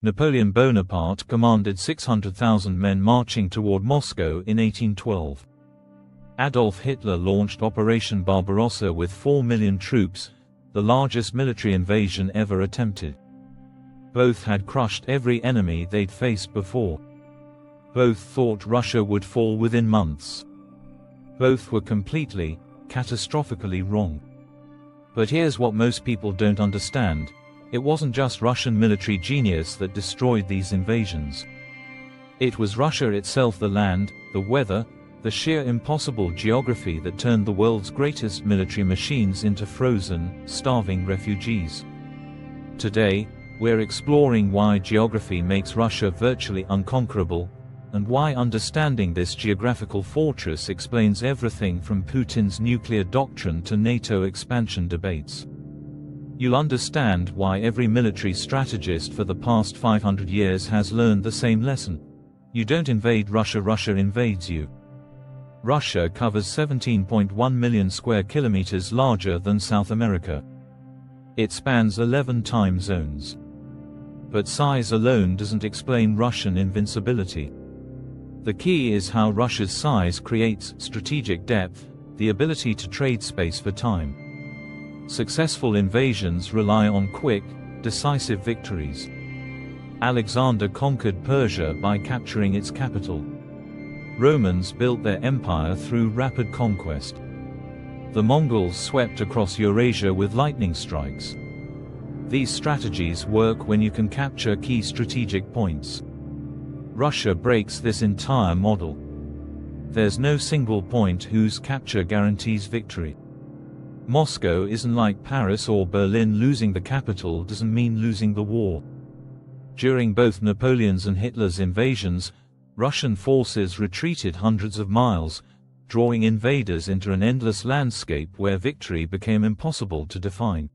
Napoleon Bonaparte commanded 600,000 men marching toward Moscow in 1812. Adolf Hitler launched Operation Barbarossa with 4 million troops, the largest military invasion ever attempted. Both had crushed every enemy they'd faced before. Both thought Russia would fall within months. Both were completely, catastrophically wrong. But here's what most people don't understand. It wasn't just Russian military genius that destroyed these invasions. It was Russia itself, the land, the weather, the sheer impossible geography that turned the world's greatest military machines into frozen, starving refugees. Today, we're exploring why geography makes Russia virtually unconquerable, and why understanding this geographical fortress explains everything from Putin's nuclear doctrine to NATO expansion debates. You'll understand why every military strategist for the past 500 years has learned the same lesson. You don't invade Russia, Russia invades you. Russia covers 17.1 million square kilometers, larger than South America. It spans 11 time zones. But size alone doesn't explain Russian invincibility. The key is how Russia's size creates strategic depth, the ability to trade space for time. Successful invasions rely on quick, decisive victories. Alexander conquered Persia by capturing its capital. Romans built their empire through rapid conquest. The Mongols swept across Eurasia with lightning strikes. These strategies work when you can capture key strategic points. Russia breaks this entire model. There's no single point whose capture guarantees victory. Moscow isn't like Paris or Berlin. Losing the capital doesn't mean losing the war. During both Napoleon's and Hitler's invasions, Russian forces retreated hundreds of miles, drawing invaders into an endless landscape where victory became impossible to define.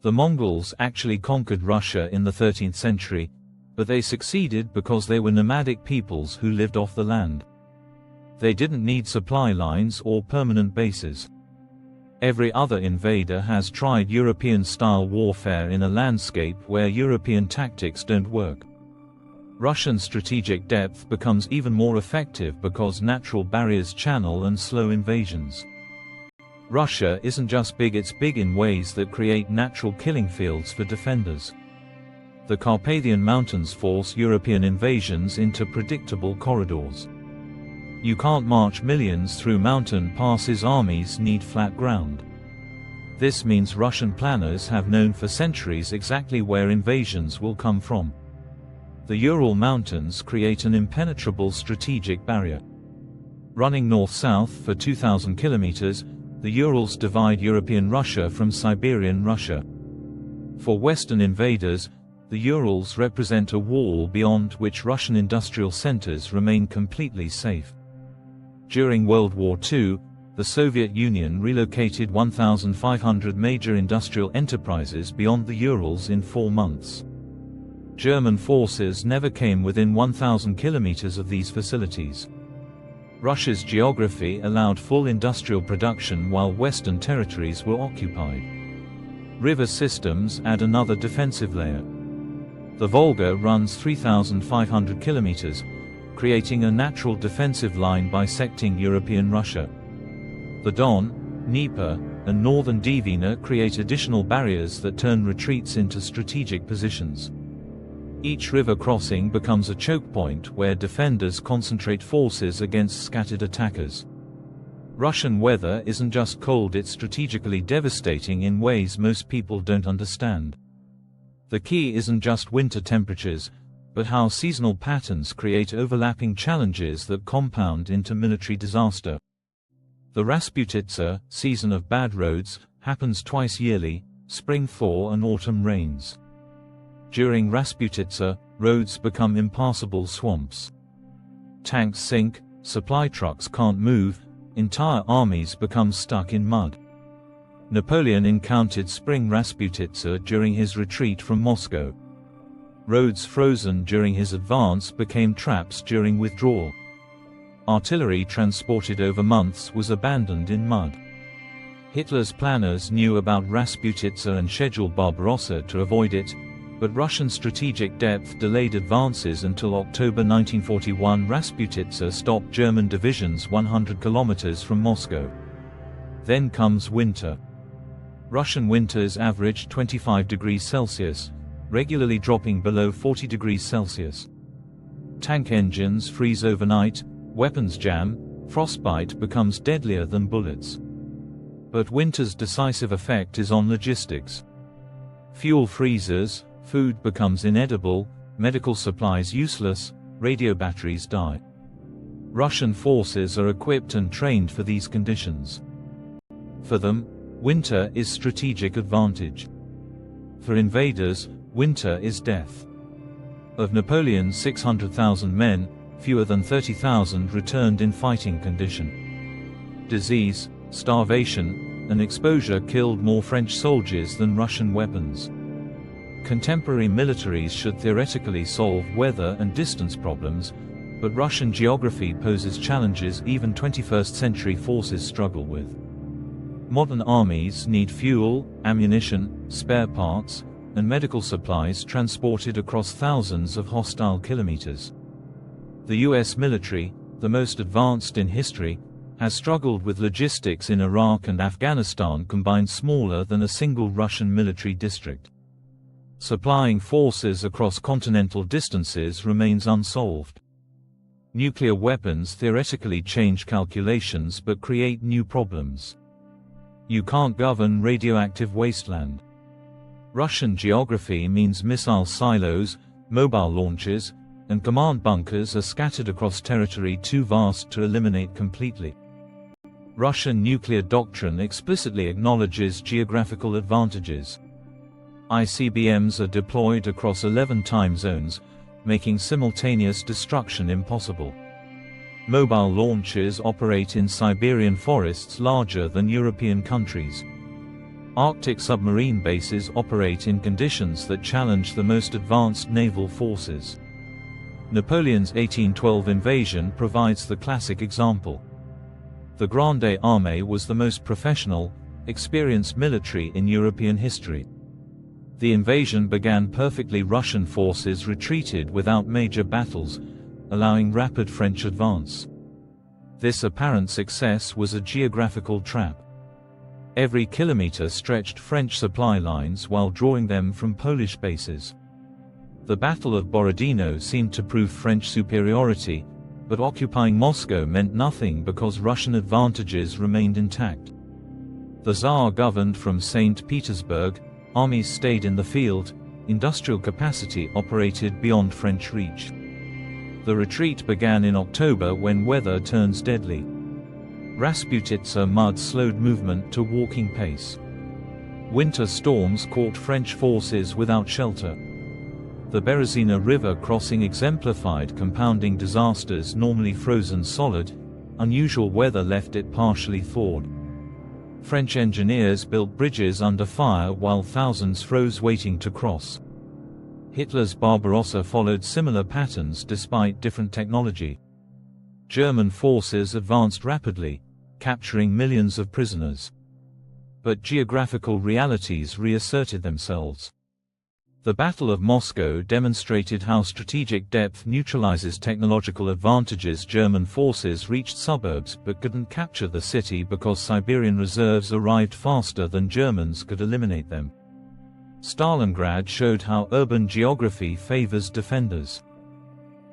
The Mongols actually conquered Russia in the 13th century, but they succeeded because they were nomadic peoples who lived off the land. They didn't need supply lines or permanent bases. Every other invader has tried European-style warfare in a landscape where European tactics don't work. Russian strategic depth becomes even more effective because natural barriers channel and slow invasions. Russia isn't just big, it's big in ways that create natural killing fields for defenders. The Carpathian Mountains force European invasions into predictable corridors. You can't march millions through mountain passes. Armies need flat ground. This means Russian planners have known for centuries exactly where invasions will come from. The Ural Mountains create an impenetrable strategic barrier. Running north-south for 2,000 kilometers, the Urals divide European Russia from Siberian Russia. For Western invaders, the Urals represent a wall beyond which Russian industrial centers remain completely safe. During World War II, the Soviet Union relocated 1,500 major industrial enterprises beyond the Urals in 4 months. German forces never came within 1,000 kilometers of these facilities. Russia's geography allowed full industrial production while Western territories were occupied. River systems add another defensive layer. The Volga runs 3,500 kilometers, creating a natural defensive line bisecting European Russia. The Don, Dnieper, and northern Dvina create additional barriers that turn retreats into strategic positions. Each river crossing becomes a choke point where defenders concentrate forces against scattered attackers. Russian weather isn't just cold, it's strategically devastating in ways most people don't understand. The key isn't just winter temperatures, but how seasonal patterns create overlapping challenges that compound into military disaster. The Rasputitsa, season of bad roads, happens twice yearly, spring thaw and autumn rains. During Rasputitsa, roads become impassable swamps. Tanks sink, supply trucks can't move, entire armies become stuck in mud. Napoleon encountered spring Rasputitsa during his retreat from Moscow. Roads frozen during his advance became traps during withdrawal. Artillery transported over months was abandoned in mud. Hitler's planners knew about Rasputitsa and scheduled Barbarossa to avoid it, but Russian strategic depth delayed advances until October 1941. Rasputitsa stopped German divisions 100 kilometers from Moscow. Then comes winter. Russian winters averaged 25 degrees Celsius, regularly dropping below 40 degrees Celsius. Tank engines freeze overnight, weapons jam, frostbite becomes deadlier than bullets. But winter's decisive effect is on logistics. Fuel freezes, food becomes inedible, medical supplies useless, radio batteries die. Russian forces are equipped and trained for these conditions. For them, winter is strategic advantage. For invaders, winter is death. Of Napoleon's 600,000 men, fewer than 30,000 returned in fighting condition. Disease, starvation, and exposure killed more French soldiers than Russian weapons. Contemporary militaries should theoretically solve weather and distance problems, but Russian geography poses challenges even 21st century forces struggle with. Modern armies need fuel, ammunition, spare parts, and medical supplies transported across thousands of hostile kilometers. The US military, the most advanced in history, has struggled with logistics in Iraq and Afghanistan combined smaller than a single Russian military district. Supplying forces across continental distances remains unsolved. Nuclear weapons theoretically change calculations but create new problems. You can't govern radioactive wasteland. Russian geography means missile silos, mobile launches, and command bunkers are scattered across territory too vast to eliminate completely. Russian nuclear doctrine explicitly acknowledges geographical advantages. ICBMs are deployed across 11 time zones, making simultaneous destruction impossible. Mobile launchers operate in Siberian forests larger than European countries. Arctic submarine bases operate in conditions that challenge the most advanced naval forces. Napoleon's 1812 invasion provides the classic example. The Grande Armée was the most professional, experienced military in European history. The invasion began perfectly. Russian forces retreated without major battles, allowing rapid French advance. This apparent success was a geographical trap. Every kilometer stretched French supply lines while drawing them from Polish bases. The Battle of Borodino seemed to prove French superiority, but occupying Moscow meant nothing because Russian advantages remained intact. The Tsar governed from St. Petersburg, armies stayed in the field, industrial capacity operated beyond French reach. The retreat began in October when weather turns deadly. Rasputitsa mud slowed movement to walking pace. Winter storms caught French forces without shelter. The Berezina River crossing exemplified compounding disasters. Normally frozen solid, unusual weather left it partially thawed. French engineers built bridges under fire while thousands froze waiting to cross. Hitler's Barbarossa followed similar patterns despite different technology. German forces advanced rapidly, capturing millions of prisoners. But geographical realities reasserted themselves. The Battle of Moscow demonstrated how strategic depth neutralizes technological advantages. German forces reached suburbs but couldn't capture the city because Siberian reserves arrived faster than Germans could eliminate them. Stalingrad showed how urban geography favors defenders.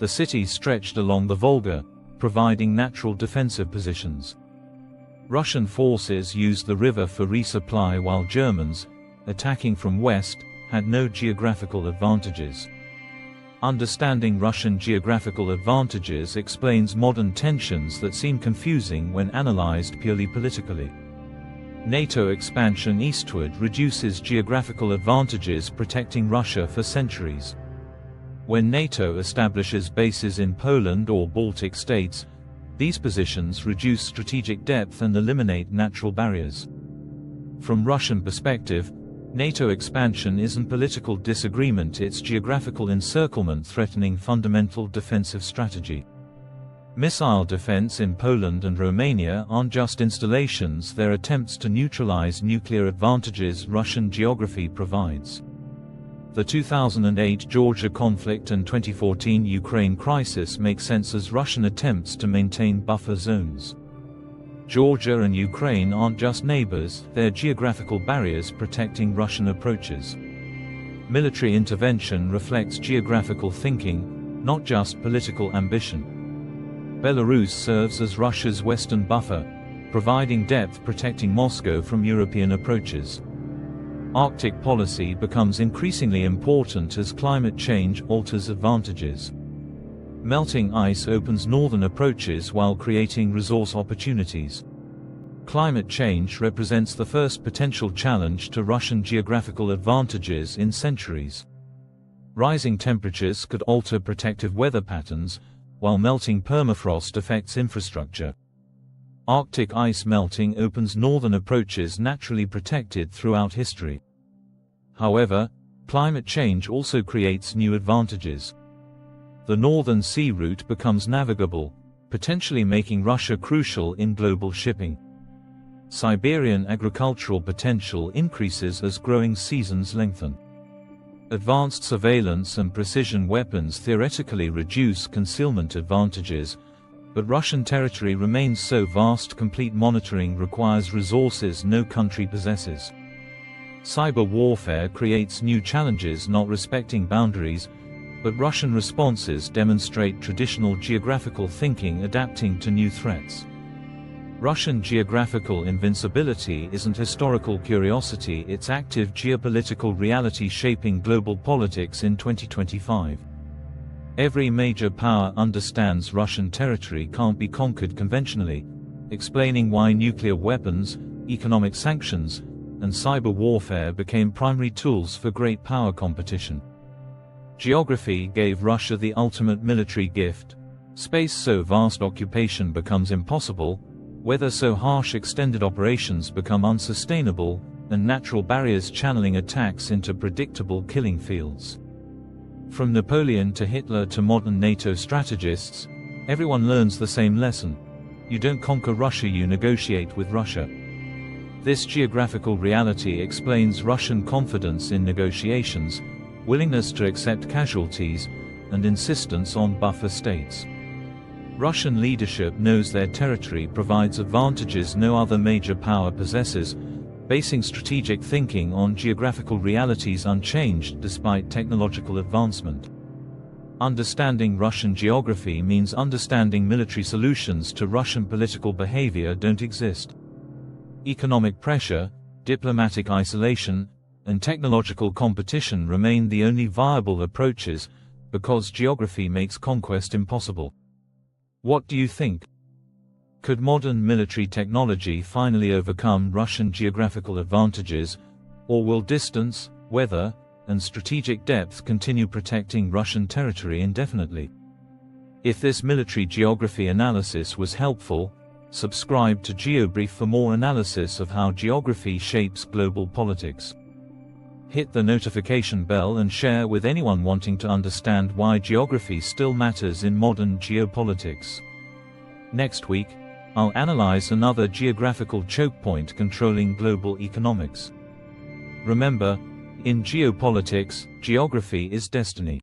The city stretched along the Volga, providing natural defensive positions. Russian forces used the river for resupply while Germans, attacking from west, had no geographical advantages. Understanding Russian geographical advantages explains modern tensions that seem confusing when analyzed purely politically. NATO expansion eastward reduces geographical advantages, protecting Russia for centuries. When NATO establishes bases in Poland or Baltic states, these positions reduce strategic depth and eliminate natural barriers. From Russian perspective, NATO expansion isn't political disagreement, it's geographical encirclement threatening fundamental defensive strategy. Missile defense in Poland and Romania aren't just installations, they're attempts to neutralize nuclear advantages Russian geography provides. The 2008 Georgia conflict and 2014 Ukraine crisis make sense as Russian attempts to maintain buffer zones. Georgia and Ukraine aren't just neighbors, they're geographical barriers protecting Russian approaches. Military intervention reflects geographical thinking, not just political ambition. Belarus serves as Russia's western buffer, providing depth protecting Moscow from European approaches. Arctic policy becomes increasingly important as climate change alters advantages. Melting ice opens northern approaches while creating resource opportunities. Climate change represents the first potential challenge to Russian geographical advantages in centuries. Rising temperatures could alter protective weather patterns, while melting permafrost affects infrastructure. Arctic ice melting opens northern approaches naturally protected throughout history. However, climate change also creates new advantages. The Northern Sea route becomes navigable, potentially making Russia crucial in global shipping. Siberian agricultural potential increases as growing seasons lengthen. Advanced surveillance and precision weapons theoretically reduce concealment advantages, but Russian territory remains so vast complete monitoring requires resources no country possesses. Cyber warfare creates new challenges not respecting boundaries, but Russian responses demonstrate traditional geographical thinking adapting to new threats. Russian geographical invincibility isn't historical curiosity, it's active geopolitical reality shaping global politics in 2025. Every major power understands Russian territory can't be conquered conventionally, explaining why nuclear weapons, economic sanctions, and cyber warfare became primary tools for great power competition. Geography gave Russia the ultimate military gift. Space so vast occupation becomes impossible, weather so harsh extended operations become unsustainable, and natural barriers channeling attacks into predictable killing fields. From Napoleon to Hitler to modern NATO strategists, everyone learns the same lesson. You don't conquer Russia, you negotiate with Russia. This geographical reality explains Russian confidence in negotiations, willingness to accept casualties, and insistence on buffer states. Russian leadership knows their territory provides advantages no other major power possesses, basing strategic thinking on geographical realities unchanged despite technological advancement. Understanding Russian geography means understanding military solutions to Russian political behavior don't exist. Economic pressure, diplomatic isolation, and technological competition remain the only viable approaches, because geography makes conquest impossible. What do you think? Could modern military technology finally overcome Russian geographical advantages, or will distance, weather, and strategic depth continue protecting Russian territory indefinitely? If this military geography analysis was helpful, subscribe to GeoBrief for more analysis of how geography shapes global politics. Hit the notification bell and share with anyone wanting to understand why geography still matters in modern geopolitics. Next week, I'll analyze another geographical choke point controlling global economics. Remember, in geopolitics, geography is destiny.